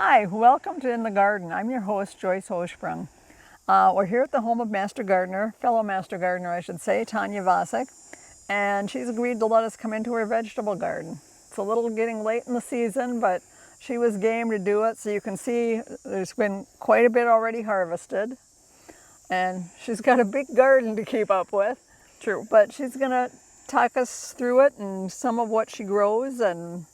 Hi, welcome to In the Garden. I'm your host, Joyce Hochsprung. We're here at the home of Master Gardener, fellow Master Gardener, I should say, Tanya, and she's agreed to let us come into her vegetable garden. It's a little getting late in the season, but she was game to do it, so you can see there's been quite a bit already harvested, and she's got a big garden to keep up with. True. But she's going to talk us through it and some of what she grows and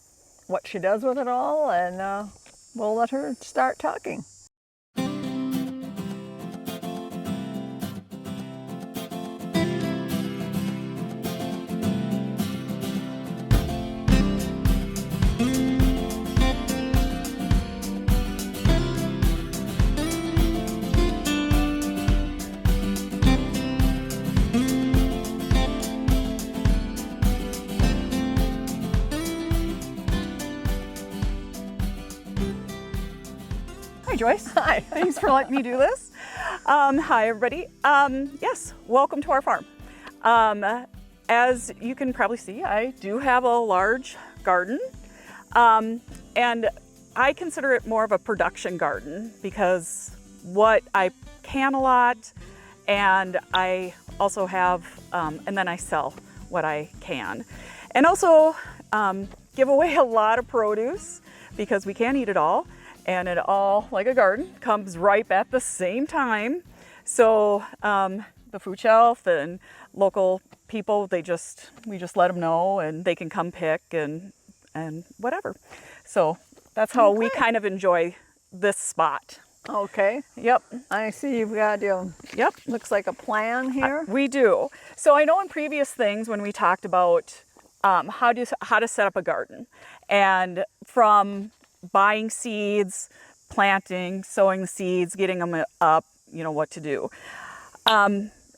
what she does with it all, and we'll let her start talking. Hi, Joyce. Hi. Thanks for letting me do this. Hi, everybody. Yes, welcome to our farm. As you can probably see, I do have a large garden, and I consider it more of a production garden because what I can a lot, and I also have, and then I sell what I can, and also give away a lot of produce because we can't eat it all. And it all, like a garden, comes ripe at the same time. So the food shelf and local people, we just let them know, and they can come pick and whatever. So that's how we kind of enjoy this spot. Okay. Yep. I see you've got Yep. looks like a plan here. We do. So I know in previous things when we talked about how to set up a garden, and from buying seeds, planting, sowing the seeds, getting them up, you know what to do.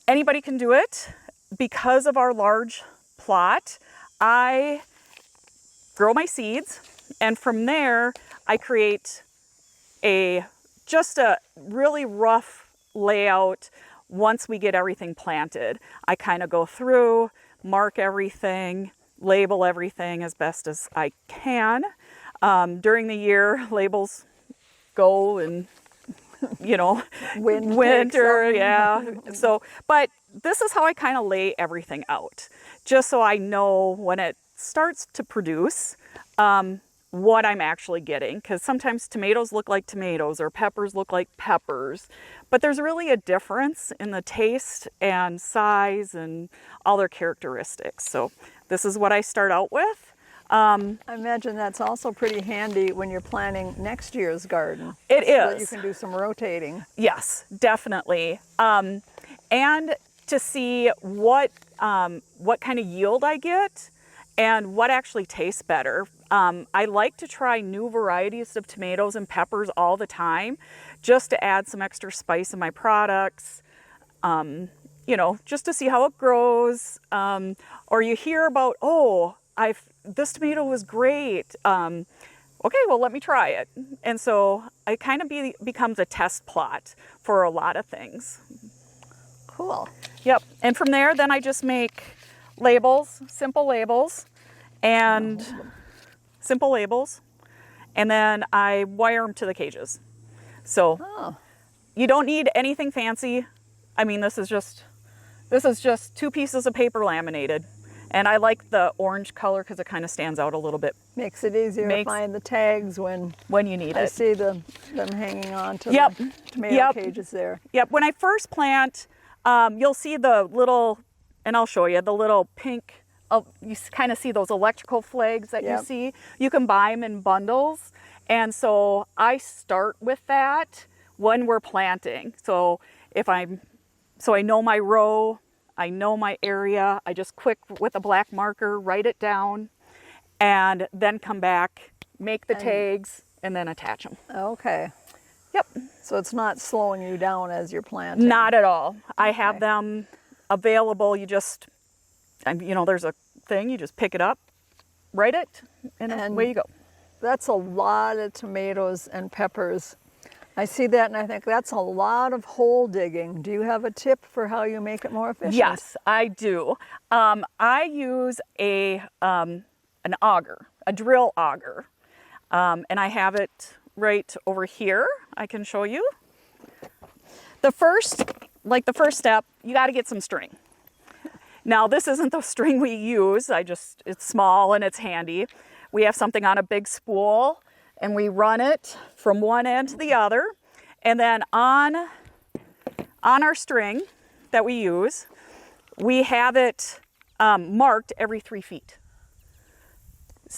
Anybody can do it. Because of our large plot, I grow my seeds, and from there I create just a really rough layout. Once we get everything planted, I kind of go through, mark everything, label everything as best as I can. During the year, labels go and, winter, yeah. So, but this is how I kind of lay everything out, just so I know when it starts to produce, what I'm actually getting. Because sometimes tomatoes look like tomatoes or peppers look like peppers, but there's really a difference in the taste and size and all their characteristics. So this is what I start out with. I imagine that's also pretty handy when you're planning next year's garden. It so is. That you can do some rotating. Yes, definitely. And to see what kind of yield I get and what actually tastes better. I like to try new varieties of tomatoes and peppers all the time, just to add some extra spice in my products. Just to see how it grows. Or you hear about, this tomato was great. Okay, well, let me try it. And so it kind of becomes a test plot for a lot of things. Cool. Yep. And from there, then I just make labels, simple labels, and then I wire them to the cages. So you don't need anything fancy. I mean, this is just 2 pieces of paper laminated. And I like the orange color because it kind of stands out a little bit. Makes it easier to find the tags when you need it. I see them hanging on to the tomato cages there. Yep. When I first plant, you'll see the little, and I'll show you, the little pink, you kind of see those electrical flags that you see. You can buy them in bundles. And so I start with that when we're planting. So I know my row, I know my area, I just quick with a black marker, write it down, and then come back, make the tags, and then attach them. Okay. Yep. So it's not slowing you down as you're planting? Not at all. I have them available. You just, there's a thing, you just pick it up, write it, and away you go. That's a lot of tomatoes and peppers. I see that and I think that's a lot of hole digging. Do you have a tip for how you make it more efficient? Yes, I do. I use an auger, a drill auger, and I have it right over here. I can show you. The first step, you got to get some string. Now, this isn't the string we use. It's small and it's handy. We have something on a big spool and we run it from one end to the other. And then on our string that we use, we have it marked every 3 feet.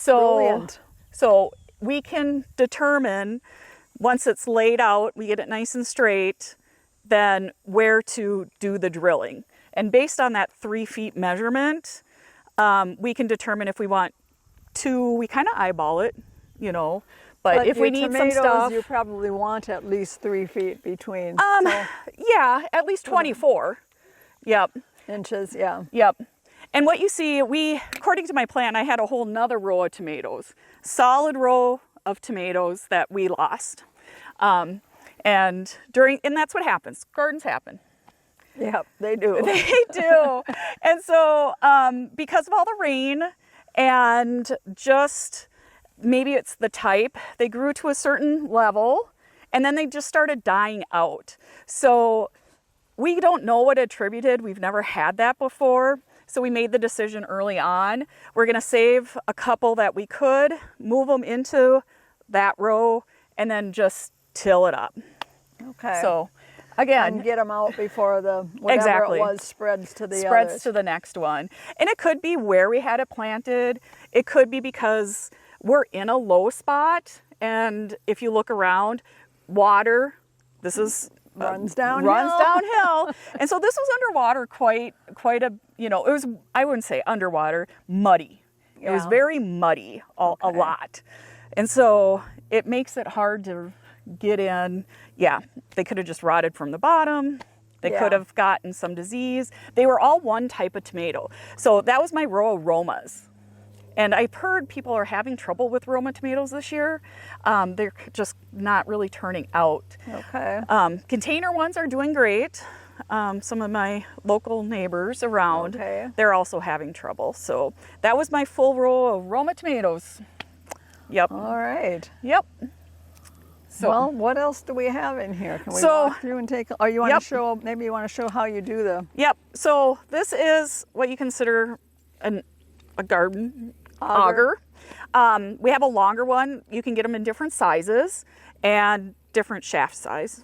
Brilliant. So we can determine, once it's laid out, we get it nice and straight, then where to do the drilling. And based on that 3 feet measurement, we can determine if we want to, we kind of eyeball it, you know, but if we need some stuff. You probably want at least 3 feet between. Yeah, at least 24. Yep. Inches, yeah. Yep. And what you see, according to my plan, I had a whole nother row of tomatoes, solid row of tomatoes that we lost. And that's what happens. Gardens happen. Yep, they do. They do. And so because of all the rain and just maybe it's the type, they grew to a certain level and then they just started dying out. So we don't know what attributed. We've never had that before. So we made the decision early on. We're going to save a couple that we could, move them into that row, and then just till it up. Okay. So again, and get them out before the whatever exactly. it was spreads to the spreads others. to the next one. And it could be where we had it planted. It could be because we're in a low spot. And if you look around, water, this is runs downhill. And so this was underwater quite a, it was, I wouldn't say underwater, muddy. Yeah. It was very muddy a lot. And so it makes it hard to get in. Yeah, they could have just rotted from the bottom. They could have gotten some disease. They were all one type of tomato. So that was my row of Romas. And I've heard people are having trouble with Roma tomatoes this year. They're just not really turning out. Okay. Container ones are doing great. Some of my local neighbors around, they're also having trouble. So that was my full row of Roma tomatoes. Yep. All right. Yep. So, well, what else do we have in here? Can we walk through and take? Oh, you want to show? Maybe you want to show how you do the. Yep. So this is what you consider a garden auger. We have a longer one. You can get them in different sizes and different shaft size.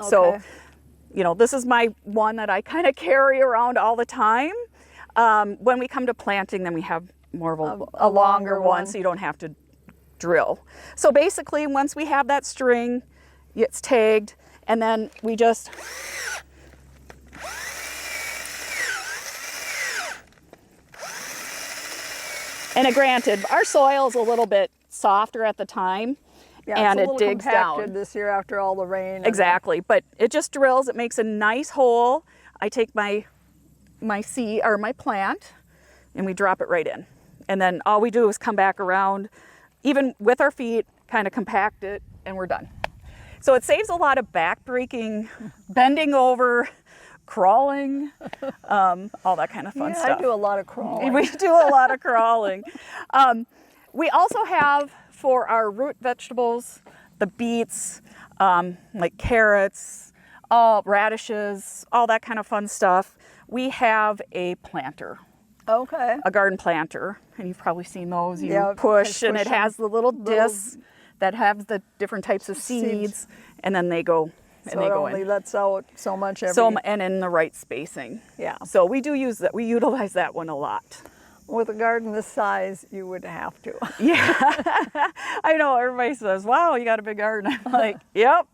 Okay. So, this is my one that I kind of carry around all the time. When we come to planting, then we have more of a longer one, so you don't have to drill. So basically, once we have that string, it's tagged, and then we just and granted, our soil is a little bit softer at the time, and it digs down this year after all the rain. Exactly, but it just drills. It makes a nice hole. I take my seed or my plant, and we drop it right in, and then all we do is come back around, even with our feet, kind of compact it, and we're done. So it saves a lot of back breaking, bending over, crawling, all that kind of fun stuff. I do a lot of crawling. We do a lot of crawling. We also have, for our root vegetables, the beets, like carrots, radishes, all that kind of fun stuff. We have a planter. Okay. A garden planter, and you've probably seen those. You push and it has the little discs that have the different types of seeds, and then they go and they go in. So it only lets out so much and in the right spacing. Yeah. So we do use that. We utilize that one a lot. With a garden this size, you would have to. Yeah. I know everybody says, "Wow, you got a big garden." I'm like, "Yep,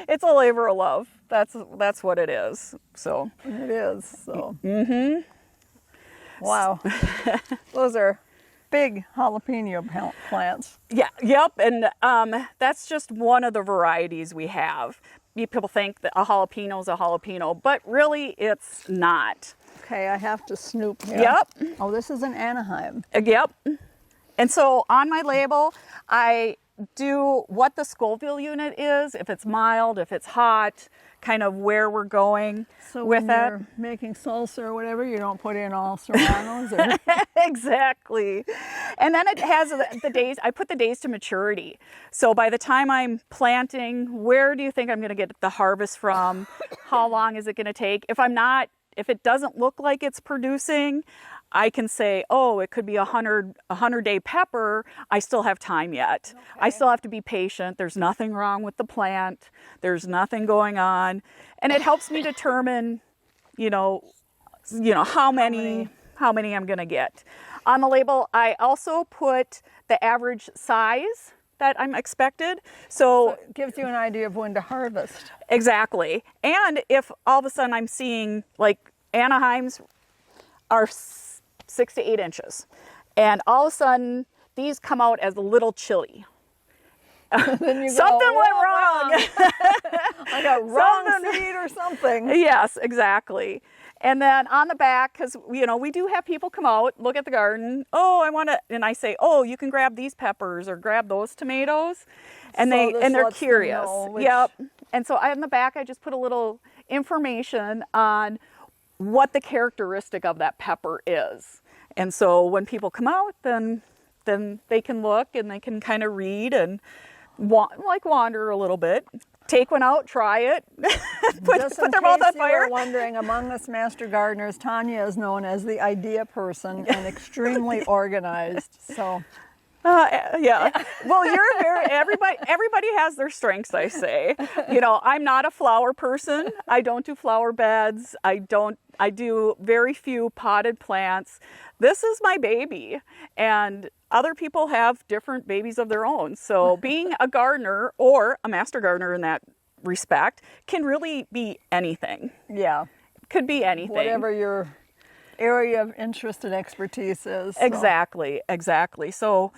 it's a labor of love. That's what it is." So it is. So. Wow. Those are big jalapeno plants. Yeah, yep, and that's just one of the varieties we have. People think that a jalapeno is a jalapeno, but really it's not. Okay, I have to snoop here. Yep. Oh, this is an Anaheim. Yep. And so on my label, I do what the Scoville unit is, if it's mild, if it's hot, kind of where we're going So with when that. you're making salsa or whatever, you don't put in all serranos? Or... Exactly. And then it has the days, I put the days to maturity. So by the time I'm planting, where do you think I'm going to get the harvest from? How long is it going to take? If it doesn't look like it's producing, I can say, oh, it could be a 100-day pepper. I still have time yet. Okay. I still have to be patient. There's nothing wrong with the plant. There's nothing going on. And it helps me determine, how many I'm going to get. On the label, I also put the average size that I'm expected. So it gives you an idea of when to harvest. Exactly. And if all of a sudden I'm seeing like Anaheims are 6 to 8 inches, and all of a sudden these come out as a little chilly. Then you Something go, went wrong. I got wrong seed or something. Yes, exactly. And then on the back, because we do have people come out, look at the garden. Oh, I want to, and I say, oh, you can grab these peppers or grab those tomatoes, and they're curious. Yep. And so on the back, I just put a little information on what the characteristic of that pepper is. And so when people come out, then they can look and they can kind of read and wander a little bit. Take one out, try it, put their mouth on fire. You were wondering, among us master gardeners, Tanya is known as the idea person and extremely organized. So, yeah. Well, everybody has their strengths, I say. I'm not a flower person. I don't do flower beds. I do very few potted plants. This is my baby, and other people have different babies of their own. So being a gardener or a master gardener in that respect can really be anything. Yeah. Could be anything. Whatever your area of interest and expertise is. So. Exactly. So,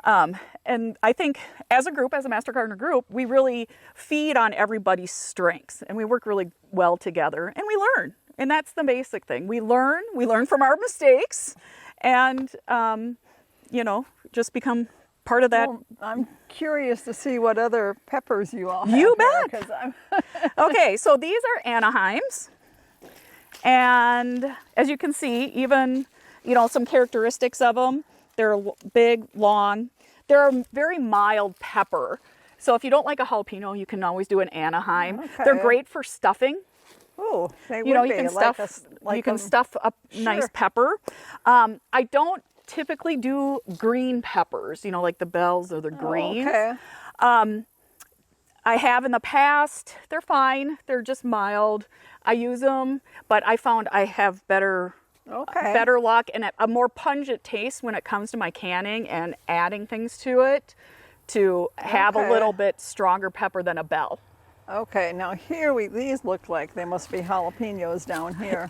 and I think as a master gardener group, we really feed on everybody's strengths and we work really well together and we learn. And that's the basic thing. We learn from our mistakes and, just become part of that. Well, I'm curious to see what other peppers you all have. You bet. Okay, so these are Anaheims. And as you can see, even, some characteristics of them. They're big, long. They're a very mild pepper. So if you don't like a jalapeno, you can always do an Anaheim. Okay. They're great for stuffing. Oh, they would you can stuff a nice pepper. I don't typically do green peppers, like the bells or the greens. Oh, okay. I have in the past. They're fine. They're just mild. I use them, but I found I have better luck and a more pungent taste when it comes to my canning and adding things to it to have a little bit stronger pepper than a bell. Okay, now here these look like they must be jalapenos down here.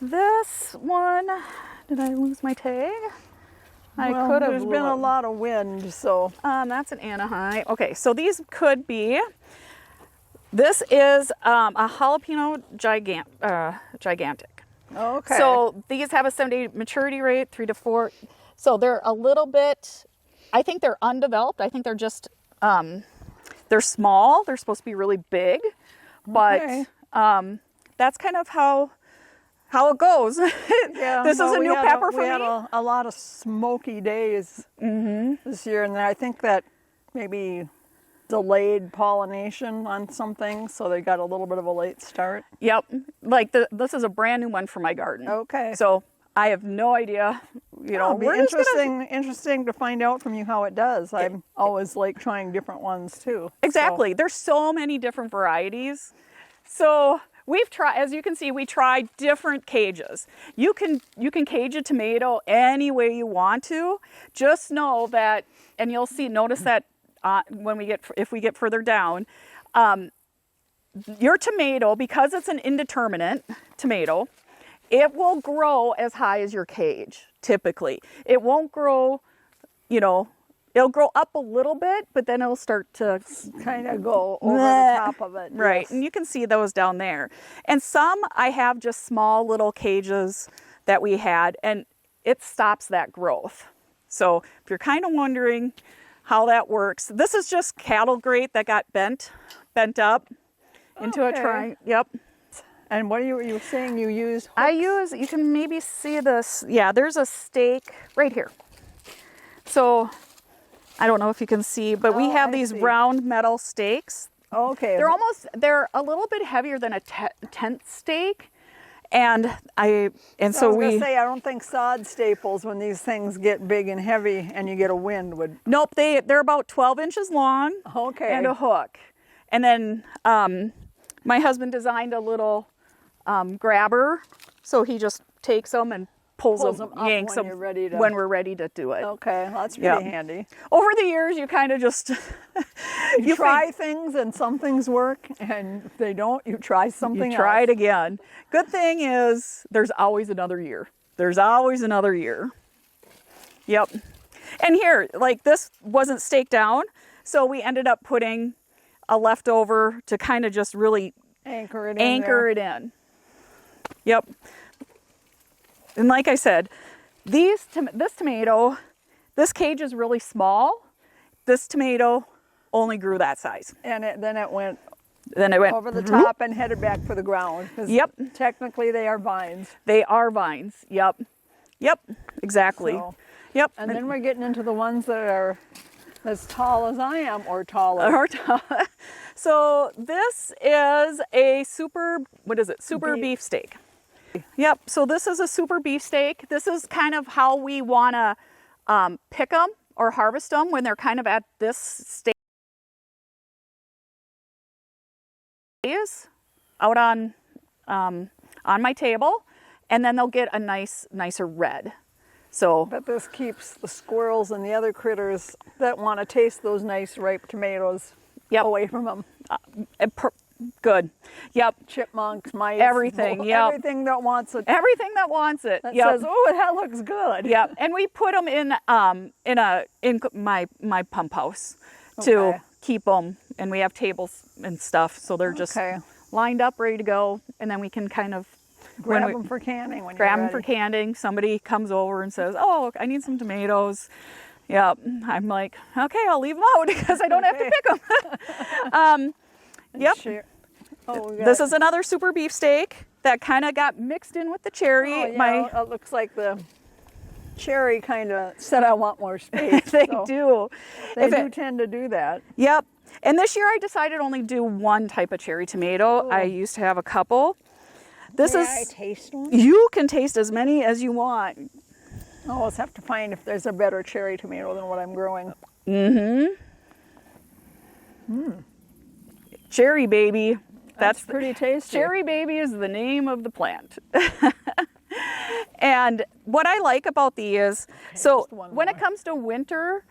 This one, did I lose my tag? There's been a lot of wind, so. That's an Anaheim. Okay, so these could be, this is a jalapeno gigantic. Okay. So these have a 7-day maturity rate, 3 to 4. So they're a little bit, I think they're undeveloped. I think they're just, they're small. They're supposed to be really big, but that's kind of how it goes. Yeah, this is a new pepper for me. We had a lot of smoky days this year, and I think that maybe delayed pollination on some things, so they got a little bit of a late start. Yep, this is a brand new one for my garden. Okay. So I have no idea. It'll be interesting to find out from you how it does. I'm always like trying different ones too. Exactly. So. There's so many different varieties. So we've tried, as you can see, we tried different cages. You can cage a tomato any way you want to. Just know that, and notice that if we get further down, your tomato, because it's an indeterminate tomato, it will grow as high as your cage, typically. It won't grow, it'll grow up a little bit, but then it'll start to kind of go over the top of it. Right, yes. And you can see those down there. And some I have just small little cages that we had, and it stops that growth. So if you're kind of wondering how that works. This is just cattle grate that got bent up into a triangle. Yep. And what are you saying you used? Hooks? I use, you can maybe see this. Yeah, there's a stake right here. So I don't know if you can see, but we have these round metal stakes. Okay. They're a little bit heavier than a tent stake. And so I was gonna say, I don't think sod staples, when these things get big and heavy and you get a wind, would. Nope, they're about 12 inches long. Okay. And a hook. And then my husband designed a little grabber, so he just takes them and pulls them up yanks when them you're ready to. when we're ready to do it. Okay, that's pretty handy. Over the years, you kind of just you try things and some things work, and if they don't, you try something else. You try it again. Good thing is there's always another year. There's always another year. Yep. And here, like, this wasn't staked down, so we ended up putting a leftover to kind of just really anchor it in. Yep. And like I said, this tomato, this cage is really small. This tomato only grew that size. And then it went over the whoop. top and headed back for the ground. Yep. Technically, they are vines. They are vines. Yep. Yep. Exactly. So, yep. And then we're getting into the ones that are as tall as I am or taller. So this is a super beef steak. Yep, so this is a super beef steak. This is kind of how we want to pick them or harvest them when they're kind of at this stage. Out on my table, and then they'll get a nicer red. So, but this keeps the squirrels and the other critters that want to taste those nice ripe tomatoes away from them. Good. Yep. Chipmunks, mice, everything. Yep. Everything that wants it. Everything that wants it. That says, "Oh, that looks good." Yep. And we put them in my pump house to keep them, and we have tables and stuff, so they're just lined up, ready to go, and then we can kind of grab them for canning. Grab them for canning. Somebody comes over and says, "Oh, I need some tomatoes." Yep. I'm like, "Okay, I'll leave them out because I don't have to pick them." Yep. This is another super beef steak that kind of got mixed in with the cherry. Oh, yeah, it looks like the cherry kind of said, "I want more space." They do. They do tend to do that. Yep. And this year I decided only do one type of cherry tomato. I used to have a couple. May I taste one? You can taste as many as you want. I'll always have to find if there's a better cherry tomato than what I'm growing. Cherry baby. That's pretty tasty. Cherry baby is the name of the plant. And what I like about these, when it comes to winter,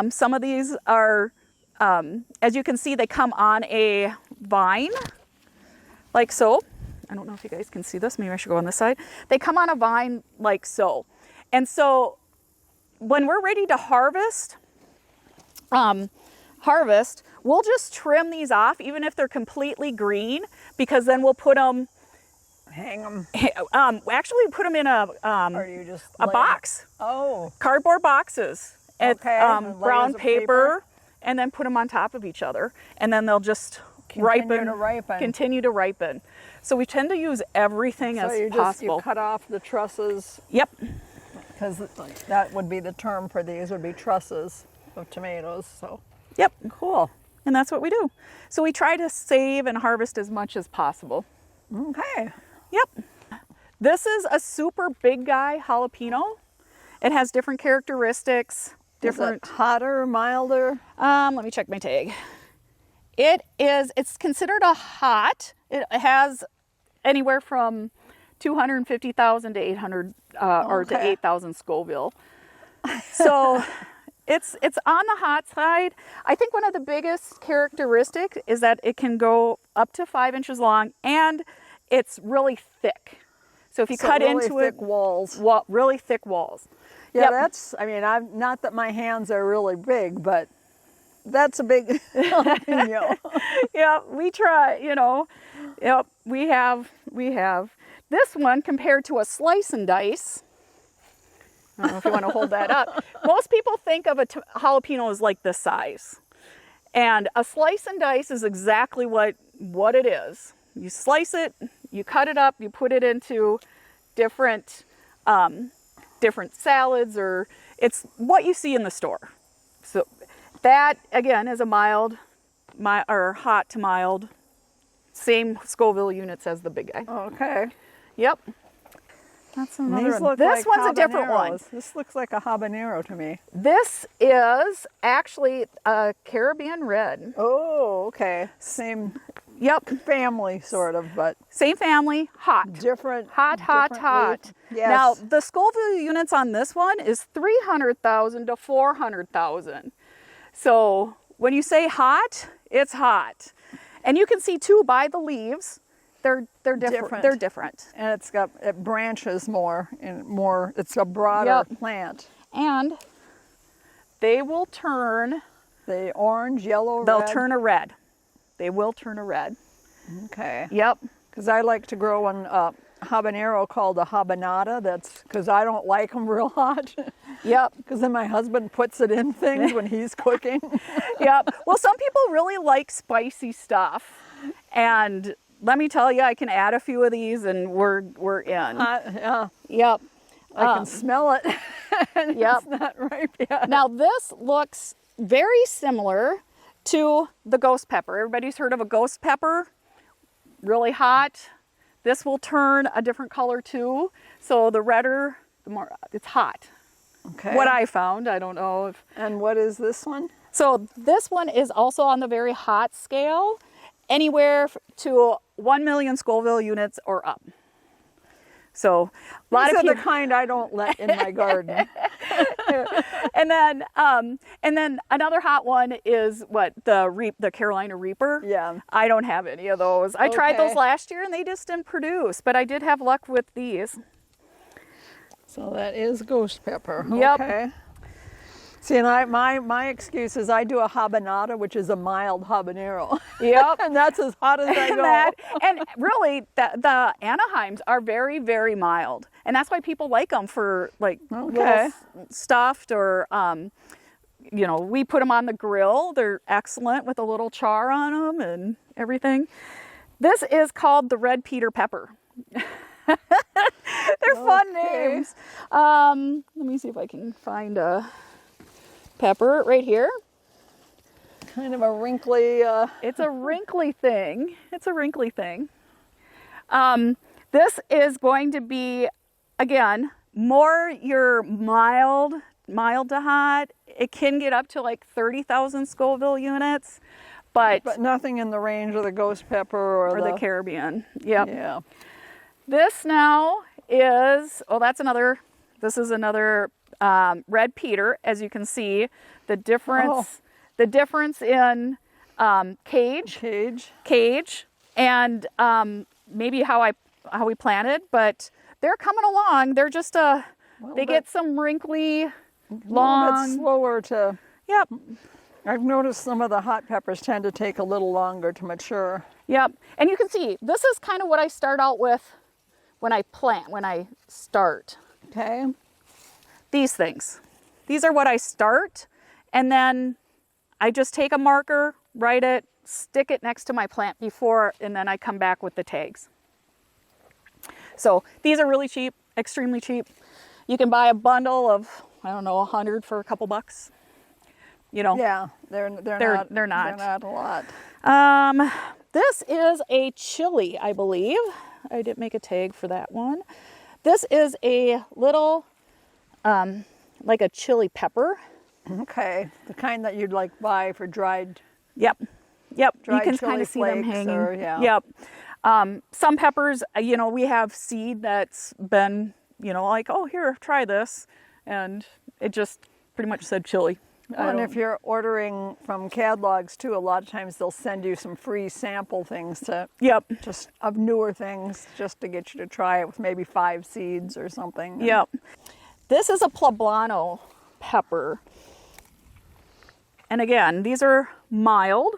some of these are, as you can see, they come on a vine, like so. I don't know if you guys can see this. Maybe I should go on this side. They come on a vine like so. And so when we're ready to harvest, we'll just trim these off, even if they're completely green, because then we'll put them, hang them. Actually, put them in a or you just box. Oh, cardboard boxes. Okay. Brown paper, and then put them on top of each other, and then they'll just continue to ripen. So we tend to use everything as possible. You cut off the trusses. Yep. Because that would be the term for these, would be trusses of tomatoes. So. Yep. Cool. And that's what we do. So we try to save and harvest as much as possible. Okay. Yep. This is a super big guy jalapeno. It has different characteristics. Is it hotter, milder? Let me check my tag. It's considered a hot. It has anywhere from 250,000 to 800 or to 8,000 Scoville. So it's on the hot side. I think one of the biggest characteristics is that it can go up to 5 inches long, and it's really thick. So if you cut really into thick walls. Really thick walls. Yeah, that's, I mean, I'm not that my hands are really big, but that's a big jalapeno. Yeah, we try, Yep, we have. This one, compared to a slice and dice, I don't know if you want to hold that up. Most people think of a jalapeno as like this size. And a slice and dice is exactly what it is. You slice it, you cut it up, you put it into different salads, or it's what you see in the store. So that, again, is a mild, or hot to mild. Same Scoville units as the big guy. Okay. Yep. That's another These one. look This like one's a different one. habaneros. This looks like a habanero to me. This is actually a Caribbean red. Oh, okay. Same Yep. family, sort of, but Same family, hot. different. Hot. Yes. Now, the Scoville units on this one is 300,000 to 400,000. So when you say hot, it's hot. And you can see too by the leaves, they're different. They're different. And it branches more and more. It's a broader Yep. plant. And they will turn, The orange, yellow, they'll red. turn a red. They will turn a red. Okay. Yep. Because I like to grow one habanero called a habanada. That's because I don't like them real hot. Yep. Because then my husband puts it in things when he's cooking. Yep. Well, some people really like spicy stuff. And let me tell you, I can add a few of these and we're in. Yeah. Yep. I can smell it. And Yep. It's not ripe yet. Now this looks very similar to the ghost pepper. Everybody's heard of a ghost pepper? Really hot. This will turn a different color too. So the redder, the more it's hot. Okay. What I found, I don't know if. And what is this one? So this one is also on the very hot scale, anywhere to 1 million Scoville units or up. So a lot These of are the people. kind I don't let in my garden. And then another hot one is what the Carolina Reaper. Yeah. I don't have any of those. I tried Okay. those last year and they just didn't produce, but I did have luck with these. So that is ghost pepper. Yep. Okay. See, and my excuse is I do a habanada, which is a mild habanero. Yep. And that's as hot as I go. And really, the Anaheims are very, very mild, and that's why people like them for like Okay. little stuffed or we put them on the grill. They're excellent with a little char on them and everything. This is called the red Peter pepper. They're fun names. Let me see if I can find a pepper right here. Kind of a wrinkly. It's a wrinkly thing. It's a wrinkly thing. This is going to be, again, more your mild to hot. It can get up to like 30,000 Scoville units, but nothing in the range of the ghost pepper or the Caribbean. Yep. Yeah. This now is, this is another red Peter. As you can see, the difference in cage, and maybe how we planted, but they're coming along. They're just they get some wrinkly, long. A little bit slower to. Yep. I've noticed some of the hot peppers tend to take a little longer to mature. Yep. And you can see this is kind of what I start out with when I start. Okay. These things. These are what I start, and then I just take a marker, write it, stick it next to my plant before, and then I come back with the tags. So these are really cheap, extremely cheap. You can buy a bundle of, 100 for a couple bucks. Yeah, they're not a lot. This is a chili, I believe. I didn't make a tag for that one. This is a little, like a chili pepper. Okay, the kind that you'd like buy for dried. Yep. You Dried can chili kind of see them flakes hanging. Yep. Some peppers, we have seed that's been, like, oh, here, try this. And it just pretty much said chili. And if you're ordering from catalogs too, a lot of times they'll send you some free sample things just of newer things, just to get you to try it with maybe 5 seeds or something. Yep. This is a poblano pepper. And again, these are mild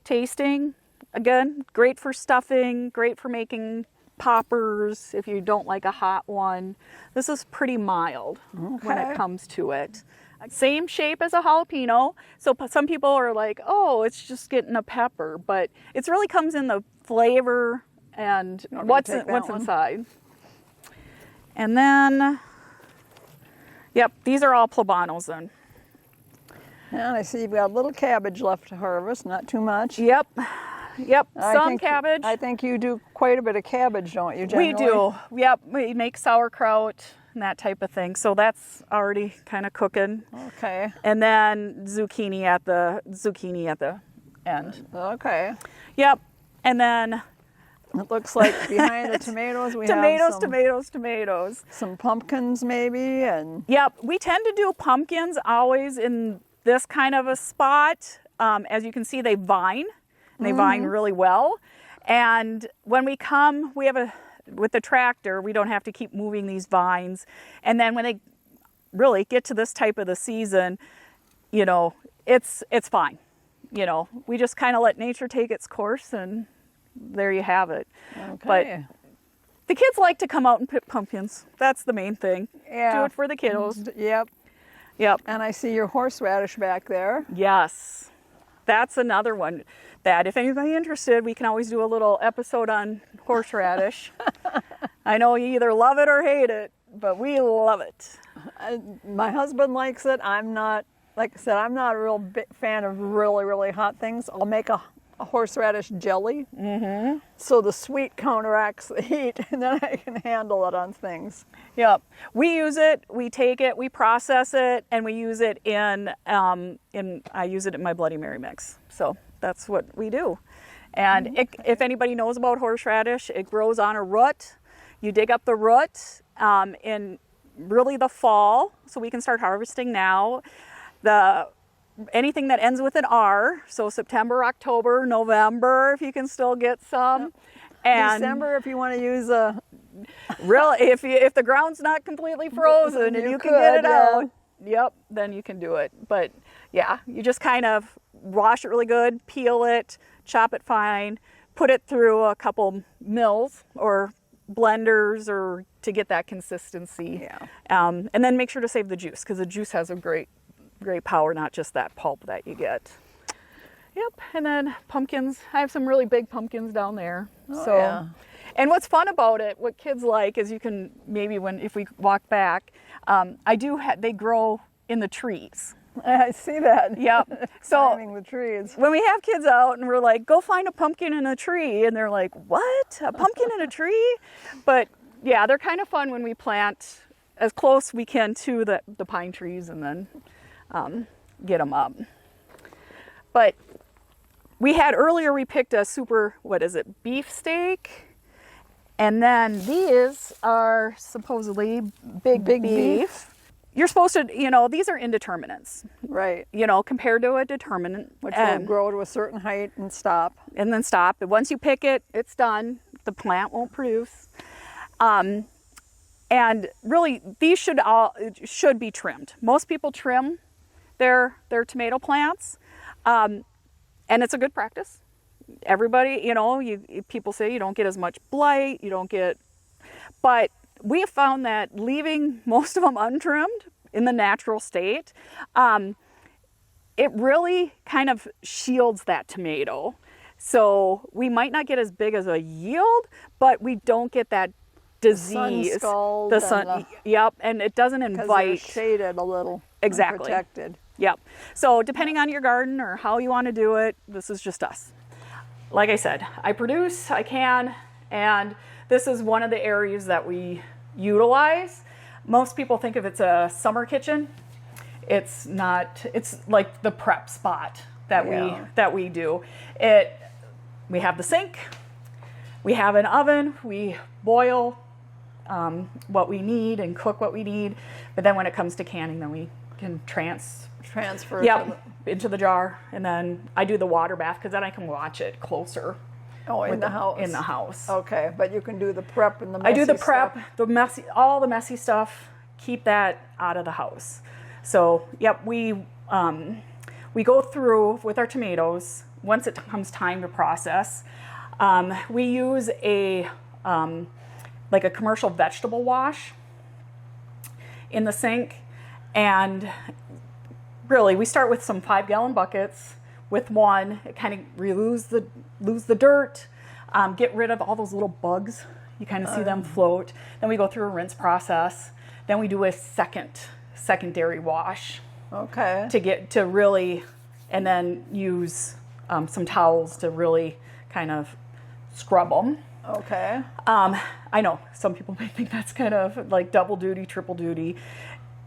tasting. Again, great for stuffing, great for making poppers if you don't like a hot one. This is pretty mild when it comes to it. Same shape as a jalapeno. So some people are like, oh, it's just getting a pepper, but it really comes in the flavor and what's inside. And then, yep, these are all poblano's then. And I see you've got a little cabbage left to harvest, not too much. Yep, some cabbage. I think you do quite a bit of cabbage, don't you, generally? We do, yep. We make sauerkraut and that type of thing. So that's already kind of cooking. Okay. And then zucchini at the end. Okay. Yep. And then it looks like behind the tomatoes we tomatoes, have tomatoes. some pumpkins maybe, and yep. We tend to do pumpkins always in this kind of a spot. As you can see, they vine. And they vine really well. And when we come, with the tractor, we don't have to keep moving these vines. And then when they really get to this type of the season, you know, it's fine. You know, we just kind of let nature take its course, and there you have it. okay. But the kids like to come out and pick pumpkins. That's the main thing. Yeah. Do it for the kiddos. Yep. And I see your horseradish back there. Yes. That's another one that if anybody's interested, we can always do a little episode on horseradish. I know you either love it or hate it, but we love it. My husband likes it. I'm not, like I said, I'm not a real big fan of really, really hot things. I'll make a horseradish jelly. So the sweet counteracts the heat, and then I can handle it on things. Yep. We use it, we take it, we process it, and we use it I use it in my Bloody Mary mix. So that's what we do. And if anybody knows about horseradish, it grows on a root. You dig up the root in really the fall, so we can start harvesting now. Anything that ends with an R, so September, October, November, if you can still get some. And December, if you want to use a... Really, if the ground's not completely frozen and you can get it out, yep, then you can do it. But yeah, you just kind of wash it really good, peel it, chop it fine, put it through a couple mills or blenders or to get that consistency. Yeah. And then make sure to save the juice, because the juice has a great power, not just that pulp that you get. Yep. And then pumpkins. I have some really big pumpkins down there. Yeah. And what's fun about it, what kids like, is you can maybe if we walk back, they grow in the trees. I see that. Yep. So Climbing the trees. when we have kids out and we're like, go find a pumpkin in a tree, and they're like, what? A pumpkin in a tree? But yeah, they're kind of fun when we plant as close we can to the pine trees and then get them up. But we picked a super, beef steak. And then these are supposedly big beef. You're supposed to, these are indeterminates. Right. Compared to a determinant. Which will grow to a certain height and stop. And then stop. But once you pick it, it's done. The plant won't produce. And really, these should be trimmed. Most people trim their tomato plants. And it's a good practice. Everybody, people say you don't get as much blight, but we have found that leaving most of them untrimmed in the natural state, it really kind of shields that tomato. So we might not get as big as a yield, but we don't get that disease. Sun scald. Yep, and it doesn't invite. Because they're shaded a little. Exactly. Protected. Yep. So depending on your garden or how you want to do it, this is just us. Like I said, I produce, I can, and this is one of the areas that we utilize. Most people think of it's a summer kitchen. It's not. It's like the prep spot that we do. We have the sink, we have an oven, we boil what we need and cook what we need. But then when it comes to canning, then we can transfer into the jar, and then I do the water bath because then I can watch it closer. Oh, in the house. In the house. Okay, but you can do the prep and the messy I do the prep, stuff. all the messy stuff. Keep that out of the house. So, yep, we go through with our tomatoes once it comes time to process. We use a like a commercial vegetable wash in the sink. And really, we start with some 5-gallon buckets with one. It kind of lose the dirt, get rid of all those little bugs. You kind of see them float. Then we go through a rinse process. Then we do a secondary wash. Okay. To really, and then use some towels to really kind of scrub them. Okay. I know some people may think that's kind of like double duty, triple duty.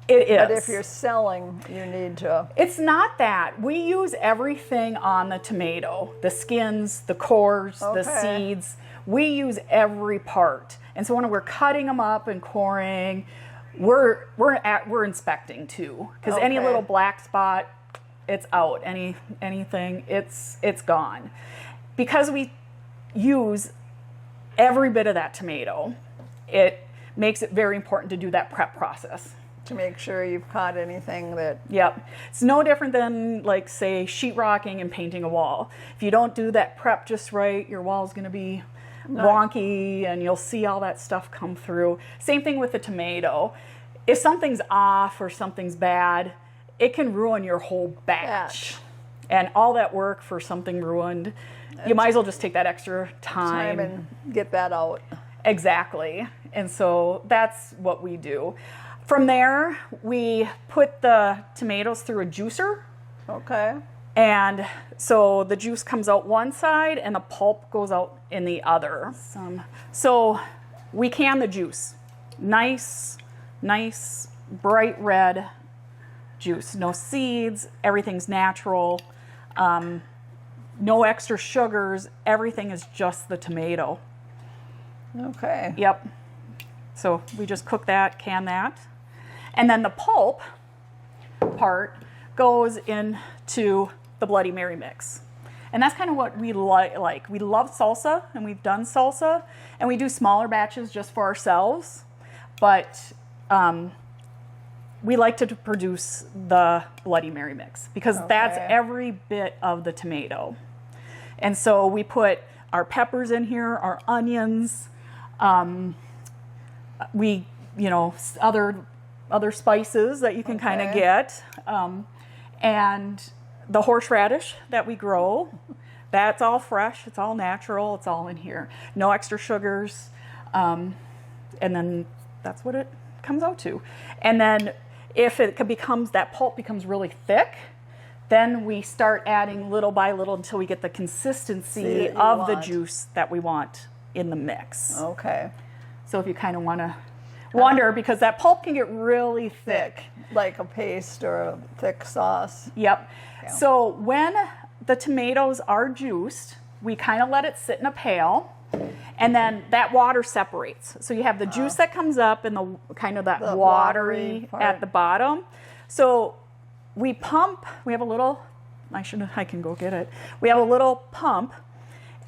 It is. But if you're selling, you need to. It's not that. We use everything on the tomato, the skins, the cores, the seeds. We use every part. And so when we're cutting them up and coring, we're inspecting too, because any little black spot, it's out. Anything, it's gone. Because we use every bit of that tomato, it makes it very important to do that prep process. To make sure you've caught anything that... Yep. It's no different than, like, say, sheetrocking and painting a wall. If you don't do that prep just right, your wall's going to be wonky and you'll see all that stuff come through. Same thing with the tomato. If something's off or something's bad, it can ruin your whole batch. And all that work for something ruined, you might as well just take that extra time and get that out. Exactly. And so that's what we do. From there, we put the tomatoes through a juicer. Okay. And so the juice comes out one side and the pulp goes out in the other. So we can the juice. Nice, bright red juice. No seeds, everything's natural. No extra sugars, everything is just the tomato. Okay. Yep. So we just cook that, can that. And then the pulp part goes into the Bloody Mary mix. And that's kind of what we like. We love salsa, and we've done salsa, and we do smaller batches just for ourselves. But we like to produce the Bloody Mary mix because that's every bit of the tomato. And so we put our peppers in here, our onions, other spices that you can kind of get, and the horseradish that we grow. That's all fresh, it's all natural, it's all in here. No extra sugars, and then that's what it comes out to. And then if that pulp becomes really thick, then we start adding little by little until we get the consistency of the juice that we want in the mix. Okay. So if you kind of want to wonder, because that pulp can get really thick. Like a paste or a thick sauce. Yep. Yeah. So when the tomatoes are juiced, we kind of let it sit in a pail, and then that water separates. So you have the juice that comes up and the kind of that watery at the bottom. So we have a little, I can go get it. We have a little pump,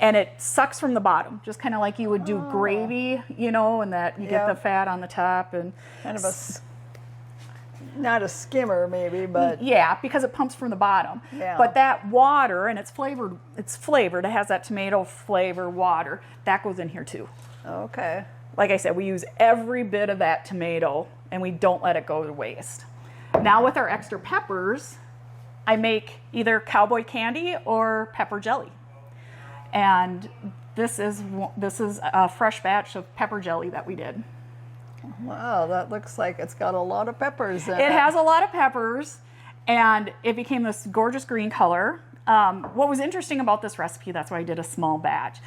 and it sucks from the bottom, just kind of like you would do gravy, and that you get the fat on the top. And kind of not a skimmer maybe, but... Yeah, because it pumps from the bottom. Yeah. But that water, and it's flavored, it has that tomato flavor water, that goes in here too. Okay. Like I said, we use every bit of that tomato, and we don't let it go to waste. Now with our extra peppers, I make either cowboy candy or pepper jelly. And this is a fresh batch of pepper jelly that we did. Wow, that looks like it's got a lot of peppers in it. It has a lot of peppers, and it became this gorgeous green color. What was interesting about this recipe, that's why I did a small batch,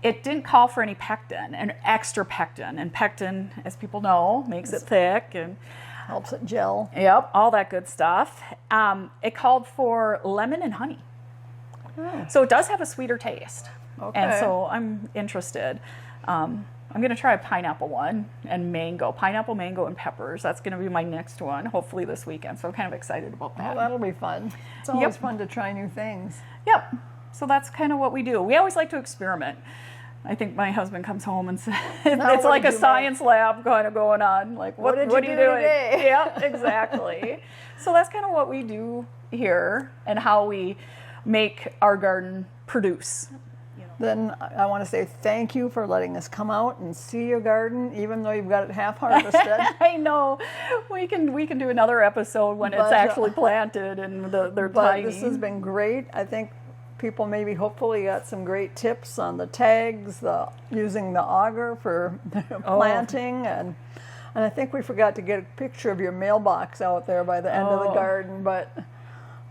it didn't call for any pectin, and extra pectin. And pectin, as people know, makes it thick and helps it gel. Yep, all that good stuff. It called for lemon and honey. Oh. So it does have a sweeter taste. Okay. And so I'm interested. I'm going to try a pineapple one and mango. Pineapple, mango, and peppers. That's going to be my next one, hopefully this weekend. So I'm kind of excited about that. Oh, that'll be fun. It's always fun to try new things. Yep. So that's kind of what we do. We always like to experiment. I think my husband comes home and says, it's like a science lab kind of going on. Like, what are you doing today? Yeah, exactly. So that's kind of what we do here and how we make our garden produce. then I want to say thank you for letting us come out and see your garden, even though you've got it half harvested. I know. We can do another episode when it's actually planted and they're tiny. This has been great. I think people maybe hopefully got some great tips on the tags, using the auger for planting, and I think we forgot to get a picture of your mailbox out there by the end of the garden, but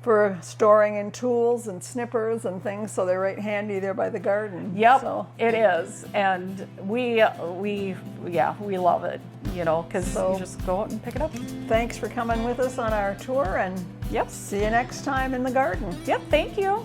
for storing in tools and snippers and things, so they're right handy there by the garden. Yep, so. It is, and we love it, because you just go out and pick it up. Thanks for coming with us on our tour, and Yep. see you next time in the garden. Yep, thank you.